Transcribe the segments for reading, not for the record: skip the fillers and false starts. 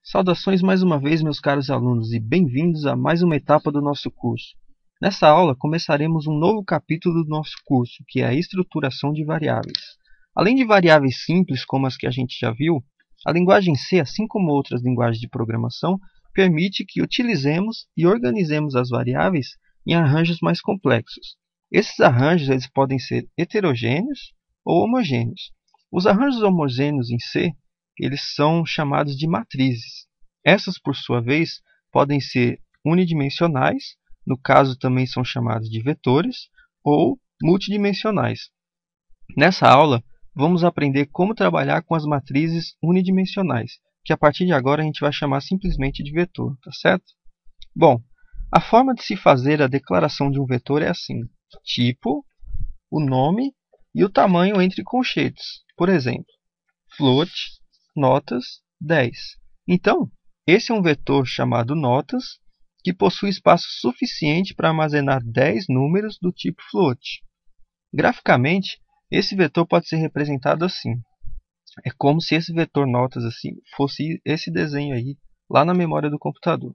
Saudações mais uma vez, meus caros alunos, e bem-vindos a mais uma etapa do nosso curso. Nessa aula, começaremos um novo capítulo do nosso curso, que é a estruturação de variáveis. Além de variáveis simples, como as que a gente já viu, a linguagem C, assim como outras linguagens de programação, permite que utilizemos e organizemos as variáveis em arranjos mais complexos. Esses arranjos eles podem ser heterogêneos ou homogêneos. Os arranjos homogêneos em C eles são chamados de matrizes. Essas, por sua vez, podem ser unidimensionais, no caso também são chamados de vetores, ou multidimensionais. Nessa aula, vamos aprender como trabalhar com as matrizes unidimensionais, que a partir de agora a gente vai chamar simplesmente de vetor, tá certo? Bom, a forma de se fazer a declaração de um vetor é assim: tipo, o nome e o tamanho entre colchetes. Por exemplo, float, notas 10. Então, esse é um vetor chamado notas, que possui espaço suficiente para armazenar 10 números do tipo float. Graficamente, esse vetor pode ser representado assim. É como se esse vetor notas assim fosse esse desenho aí, lá na memória do computador.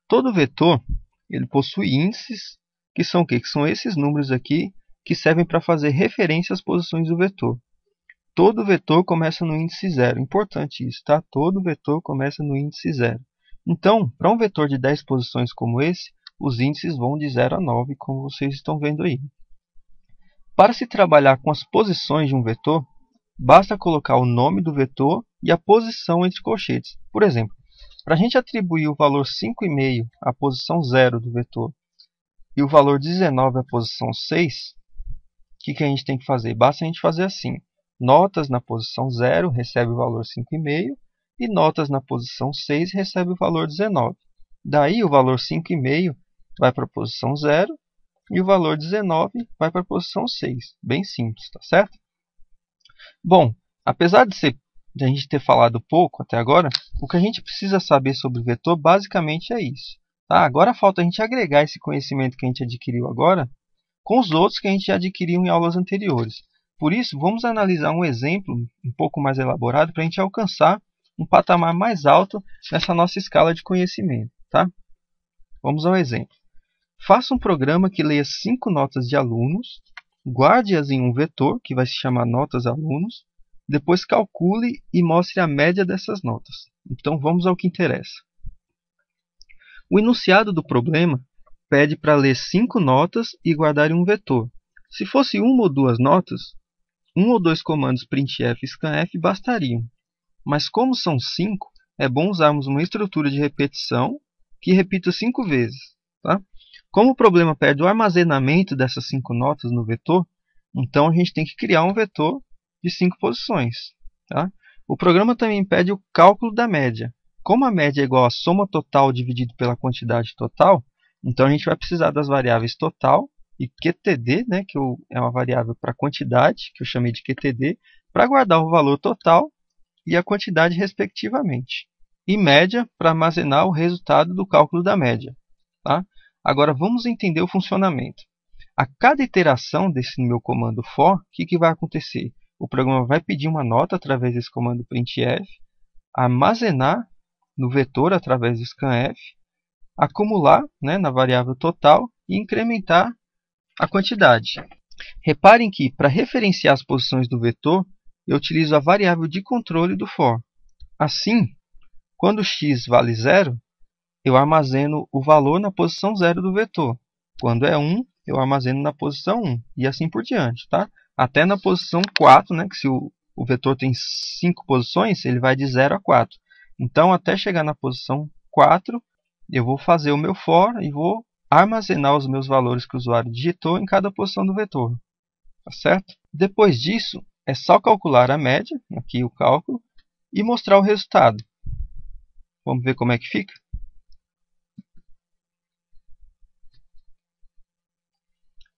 Todo vetor ele possui índices, que são o quê? Que são esses números aqui, que servem para fazer referência às posições do vetor. Todo vetor começa no índice 0. Importante isso, tá? Todo vetor começa no índice 0. Então, para um vetor de 10 posições como esse, os índices vão de 0 a 9, como vocês estão vendo aí. Para se trabalhar com as posições de um vetor, basta colocar o nome do vetor e a posição entre colchetes. Por exemplo, para a gente atribuir o valor 5,5 à posição 0 do vetor e o valor 19 à posição 6, o que a gente tem que fazer? Basta a gente fazer assim. Notas na posição 0 recebe o valor 5,5 e notas na posição 6 recebe o valor 19. Daí o valor 5,5 vai para a posição 0 e o valor 19 vai para a posição 6. Bem simples, tá certo? Bom, apesar de a gente ter falado pouco até agora, o que a gente precisa saber sobre o vetor basicamente é isso. Tá? Agora falta a gente agregar esse conhecimento que a gente adquiriu agora com os outros que a gente já adquiriu em aulas anteriores. Por isso, vamos analisar um exemplo um pouco mais elaborado para a gente alcançar um patamar mais alto nessa nossa escala de conhecimento. Tá? Vamos ao exemplo. Faça um programa que leia 5 notas de alunos, guarde-as em um vetor, que vai se chamar notas alunos, depois calcule e mostre a média dessas notas. Então, vamos ao que interessa. O enunciado do problema pede para ler 5 notas e guardar em um vetor. Se fosse uma ou duas notas, um ou dois comandos printf e scanf bastariam. Mas como são 5, é bom usarmos uma estrutura de repetição que repita 5 vezes. Tá? Como o problema pede o armazenamento dessas 5 notas no vetor, então a gente tem que criar um vetor de 5 posições. Tá? O programa também pede o cálculo da média. Como a média é igual à soma total dividido pela quantidade total, então a gente vai precisar das variáveis total e QTD, né, que é uma variável para quantidade, que eu chamei de QTD, para guardar o valor total e a quantidade respectivamente. E média para armazenar o resultado do cálculo da média. Tá? Agora vamos entender o funcionamento. A cada iteração desse meu comando for, o que vai acontecer? O programa vai pedir uma nota através desse comando printf, armazenar no vetor através do scanf, acumular, né, na variável total e incrementar a quantidade. Reparem que, para referenciar as posições do vetor, eu utilizo a variável de controle do for. Assim, quando x vale 0, eu armazeno o valor na posição 0 do vetor. Quando é 1, eu armazeno na posição 1. E assim por diante. Tá? Até na posição 4, né, que se o vetor tem 5 posições, ele vai de 0 a 4. Então, até chegar na posição 4, eu vou fazer o meu for e vou armazenar os meus valores que o usuário digitou em cada posição do vetor. Tá certo? Depois disso, é só calcular a média, aqui o cálculo, e mostrar o resultado. Vamos ver como é que fica?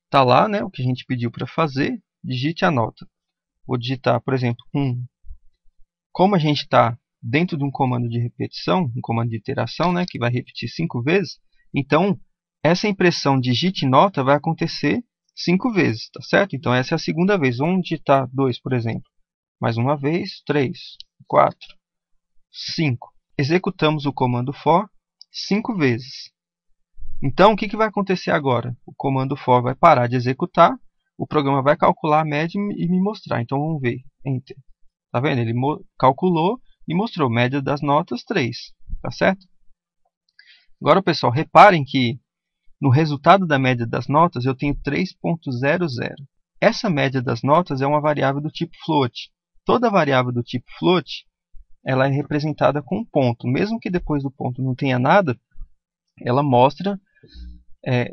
Está lá, né, o que a gente pediu para fazer. Digite a nota. Vou digitar, por exemplo, 1. Como a gente está dentro de um comando de repetição, um comando de iteração, né, que vai repetir 5 vezes, então essa impressão digite nota vai acontecer 5 vezes, tá certo? Então essa é a segunda vez. Vamos digitar 2, por exemplo. Mais uma vez, 3, 4, 5. Executamos o comando for 5 vezes. Então, o que vai acontecer agora? O comando for vai parar de executar, o programa vai calcular a média e me mostrar. Então, vamos ver. Enter. Tá vendo? Ele calculou e mostrou média das notas 3. Tá certo? Agora, pessoal, reparem que no resultado da média das notas eu tenho 3.00. Essa média das notas é uma variável do tipo float. Toda variável do tipo float ela é representada com um ponto. Mesmo que depois do ponto não tenha nada, ela mostra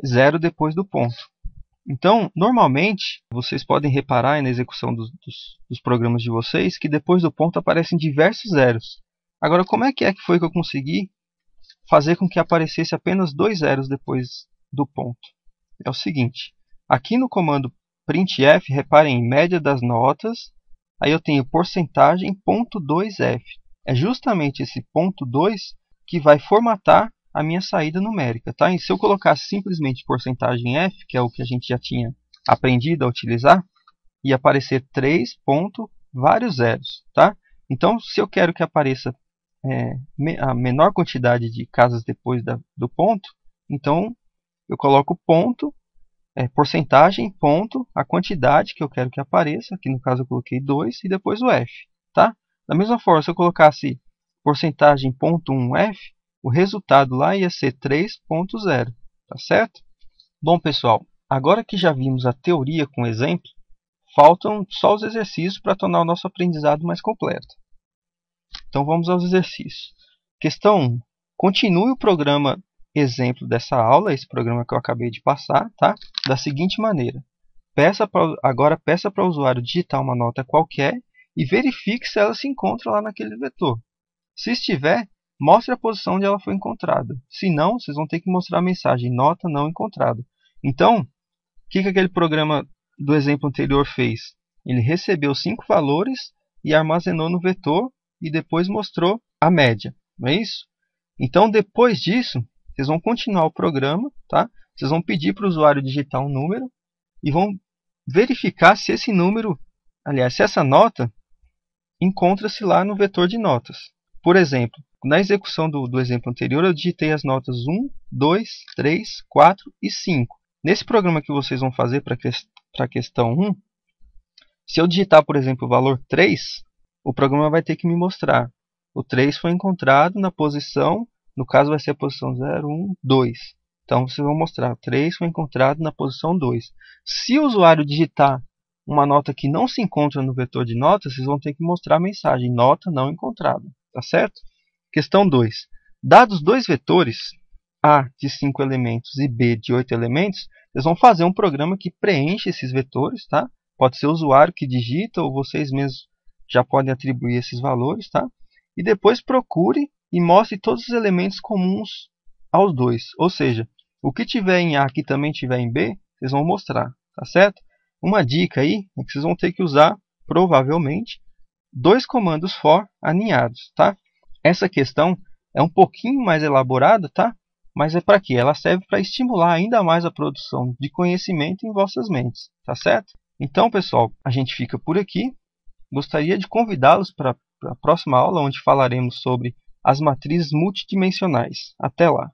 0 depois do ponto. Então, normalmente, vocês podem reparar na execução dos programas de vocês que depois do ponto aparecem diversos zeros. Agora, como é que foi que eu consegui fazer com que aparecesse apenas 2 zeros depois do ponto? É o seguinte, aqui no comando printf, reparem em média das notas, aí eu tenho porcentagem ponto 2f. É justamente esse ponto 2 que vai formatar a minha saída numérica. Tá? E se eu colocasse simplesmente porcentagem f, que é o que a gente já tinha aprendido a utilizar, ia aparecer 3 ponto vários zeros. Tá? Então, se eu quero que apareça a menor quantidade de casas depois do ponto, então eu coloco ponto, porcentagem, ponto, a quantidade que eu quero que apareça, aqui no caso eu coloquei 2, e depois o f. Tá? Da mesma forma, se eu colocasse porcentagem ponto 1f, o resultado lá ia ser 3.0. Tá certo? Bom, pessoal, agora que já vimos a teoria com exemplo, faltam só os exercícios para tornar o nosso aprendizado mais completo. Então vamos aos exercícios. Questão 1. Continue o programa exemplo dessa aula, esse programa que eu acabei de passar, tá? Da seguinte maneira. Agora peça para o usuário digitar uma nota qualquer e verifique se ela se encontra lá naquele vetor. Se estiver, mostre a posição onde ela foi encontrada. Se não, vocês vão ter que mostrar a mensagem nota não encontrada. Então, o que aquele programa do exemplo anterior fez? Ele recebeu 5 valores e armazenou no vetor e depois mostrou a média. Não é isso? Então, depois disso, vocês vão continuar o programa. Tá? Vocês vão pedir para o usuário digitar um número e vão verificar se esse número, aliás, se essa nota encontra-se lá no vetor de notas. Por exemplo, na execução do exemplo anterior, eu digitei as notas 1, 2, 3, 4 e 5. Nesse programa que vocês vão fazer para a questão 1, se eu digitar, por exemplo, o valor 3, o programa vai ter que me mostrar. O 3 foi encontrado na posição, no caso vai ser a posição 0, 1, 2. Então, vocês vão mostrar, 3 foi encontrado na posição 2. Se o usuário digitar uma nota que não se encontra no vetor de notas, vocês vão ter que mostrar a mensagem, nota não encontrada. Tá certo? Questão 2. Dados dois vetores, A de 5 elementos e B de 8 elementos, vocês vão fazer um programa que preenche esses vetores. Tá? Pode ser o usuário que digita ou vocês mesmos já podem atribuir esses valores. Tá? E depois procure e mostre todos os elementos comuns aos dois. Ou seja, o que tiver em A que também tiver em B, vocês vão mostrar. Tá certo? Uma dica aí é que vocês vão ter que usar, provavelmente, 2 comandos for aninhados. Tá? Essa questão é um pouquinho mais elaborada, tá? Mas é para quê? Ela serve para estimular ainda mais a produção de conhecimento em vossas mentes. Tá certo? Então, pessoal, a gente fica por aqui. Gostaria de convidá-los para a próxima aula, onde falaremos sobre as matrizes multidimensionais. Até lá!